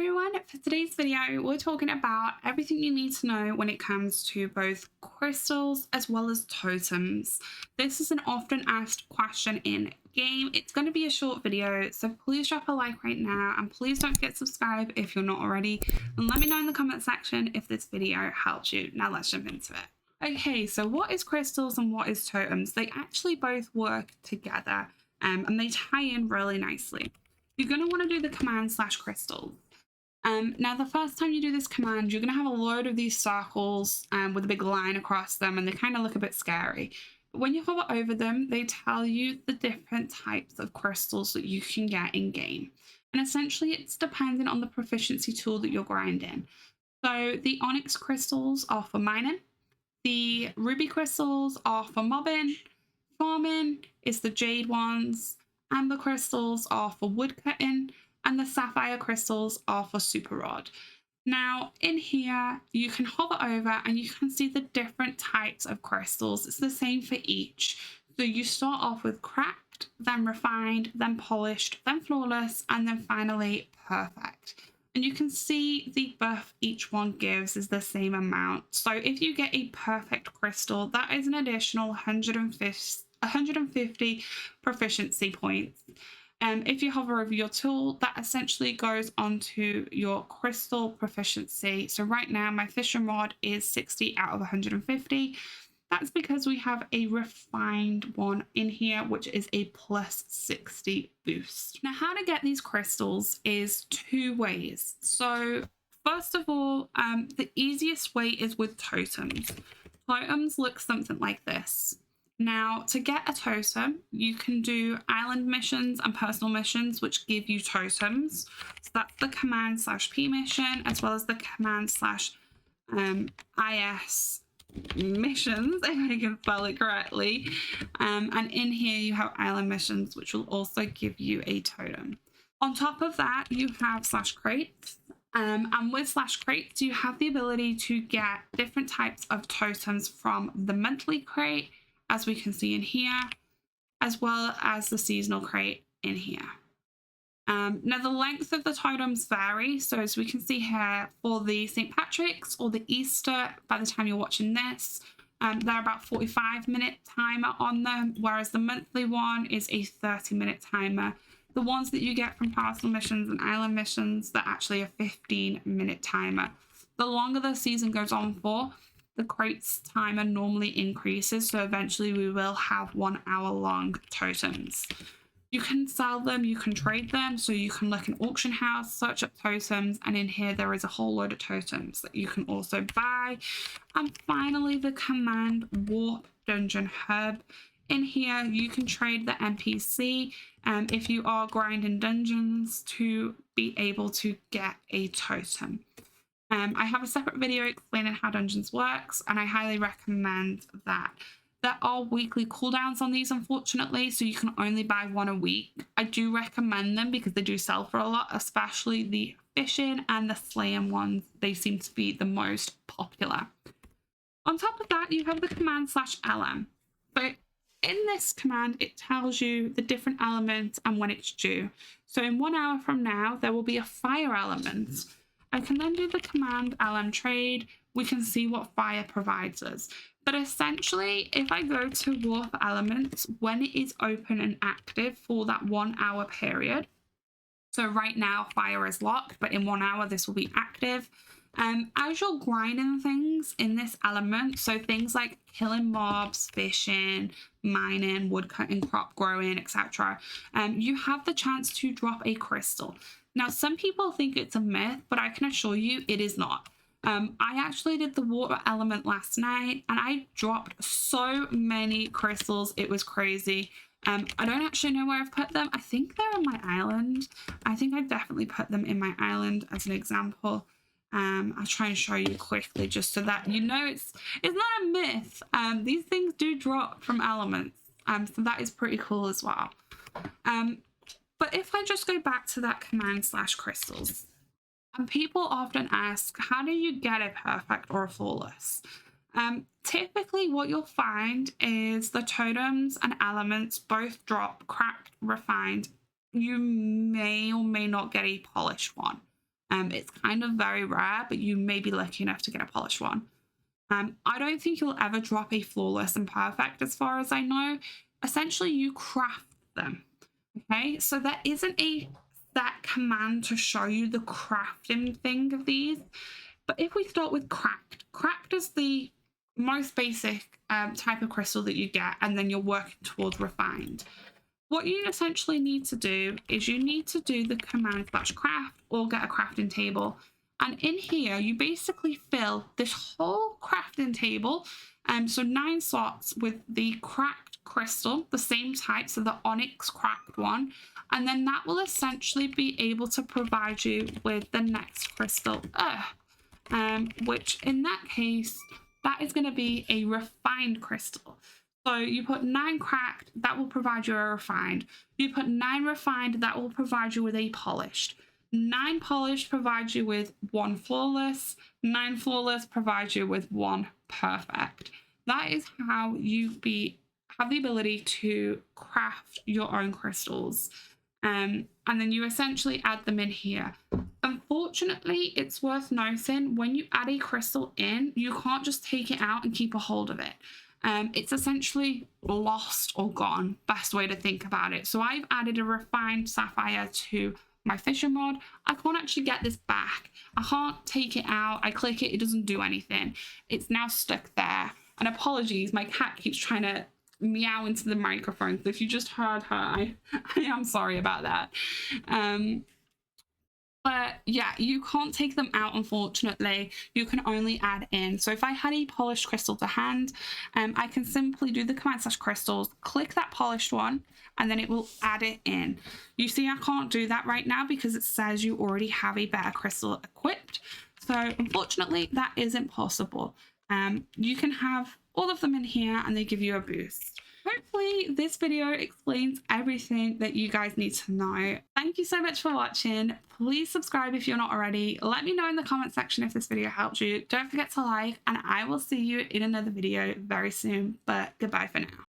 everyone, for today's video we're talking about everything you need to know when it comes to both crystals as well as totems. This is an often asked question in game. It's going to be a short video, so please drop a like right now and please don't forget to subscribe if you're not already, and let me know in the comment section if this video helped you. Now let's jump into it. Okay, so what is crystals and what is totems? They actually both work together and they tie in really nicely. You're going to want to do the command /crystals. Now, the first time you do this command, you're going to have a load of these circles with a big line across them, and they kind of look a bit scary. But when you hover over them, they tell you the different types of crystals that you can get in game. And essentially, it's dependent on the proficiency tool that you're grinding. So the onyx crystals are for mining. The ruby crystals are for mobbing. Farming is the jade ones. Amber crystals are for woodcutting, and the sapphire crystals are for super rod. Now in here you can hover over and you can see the different types of crystals. It's the same for each. So you start off with cracked, then refined, then polished, then flawless, and then finally perfect. And you can see the buff each one gives is the same amount. So if you get a perfect crystal, that is an additional 150 proficiency points. If you hover over your tool, that essentially goes onto your crystal proficiency. So right now my fishing rod is 60 out of 150. That's because we have a refined one in here, which is a plus 60 boost. Now, how to get these crystals is two ways. So first of all, the easiest way is with totems. Totems look something like this. Now, to get a totem, you can do island missions and personal missions, which give you totems. So that's the command /p mission, as well as the command /is missions, if I can spell it correctly. And in here you have island missions, which will also give you a totem. On top of that, you have /crates. And with /crates, you have the ability to get different types of totems from the monthly crate, as we can see in here, as well as the seasonal crate in here. Now the length of the totems vary. So as we can see here, for the St. Patrick's or the Easter, by the time you're watching this, they're about 45-minute timer on them, whereas the monthly one is a 30-minute timer. The ones that you get from personal missions and island missions, they're actually a 15-minute timer. The longer the season goes on for, the crates timer normally increases, so eventually we will have 1 hour long totems. You can sell them, you can trade them, so you can look in auction house, search up totems, and in here there is a whole load of totems that you can also buy. And finally, the command warp dungeon hub. In here you can trade the NPC if you are grinding dungeons to be able to get a totem. I have a separate video explaining how dungeons works, and I highly recommend that. There are weekly cooldowns on these, unfortunately, so you can only buy one a week. I do recommend them because they do sell for a lot, especially the fishing and the slaying ones. They seem to be the most popular. On top of that, you have the command /lm. So in this command, it tells you the different elements and when it's due. So in 1 hour from now, there will be a fire element. I can then do the command LM trade. We can see what fire provides us. But essentially, if I go to warp elements, when it is open and active for that 1 hour period, so right now fire is locked, but in 1 hour this will be active. As you're grinding things in this element, so things like killing mobs, fishing, mining, woodcutting, crop growing, etc., you have the chance to drop a crystal. Now, some people think it's a myth, but I can assure you it is not. I actually did the water element last night and I dropped so many crystals. It was crazy. I don't actually know where I've put them. I think they're on my island. I think I've definitely put them in my island as an example. I'll try and show you quickly just so that you know it's not a myth. These things do drop from elements. So that is pretty cool as well. But if I just go back to that command /crystals, and people often ask, how do you get a perfect or a flawless? Typically what you'll find is the totems and elements both drop cracked, refined. You may or may not get a polished one. It's kind of very rare, but you may be lucky enough to get a polished one. I don't think you'll ever drop a flawless and perfect as far as I know. Essentially, you craft them. Okay, so there isn't a set command to show you the crafting thing of these. But if we start with cracked, cracked is the most basic type of crystal that you get, and then you're working towards refined. What you essentially need to do is you need to do the command /craft or get a crafting table. And in here, you basically fill this whole crafting table, so 9 slots with the cracked crystal, the same type, so the onyx cracked one. And then that will essentially be able to provide you with the next crystal, which in that case, that is going to be a refined crystal. So you put 9 cracked, that will provide you a refined. You put 9 refined, that will provide you with a polished. 9 polished provides you with 1 flawless. 9 flawless provides you with 1 perfect. That is how you have the ability to craft your own crystals. And then you essentially add them in here. Unfortunately, it's worth noting when you add a crystal in, you can't just take it out and keep a hold of it. It's essentially lost or gone, best way to think about it. So I've added a refined sapphire to my fishing rod. I can't actually get this back. I can't take it out. I click it, it doesn't do anything. It's now stuck there. And apologies, my cat keeps trying to meow into the microphone. So if you just heard her, I am sorry about that. But yeah, you can't take them out, unfortunately. You can only add in. So if I had a polished crystal to hand, I can simply do the command /crystals, click that polished one, and then it will add it in. You see, I can't do that right now because it says you already have a better crystal equipped. So unfortunately, that isn't possible. You can have all of them in here and they give you a boost. Hopefully this video explains everything that you guys need to know. Thank you so much for watching. Please subscribe if you're not already. Let me know in the comment section if this video helped you. Don't forget to like, and I will see you in another video very soon. But goodbye for now.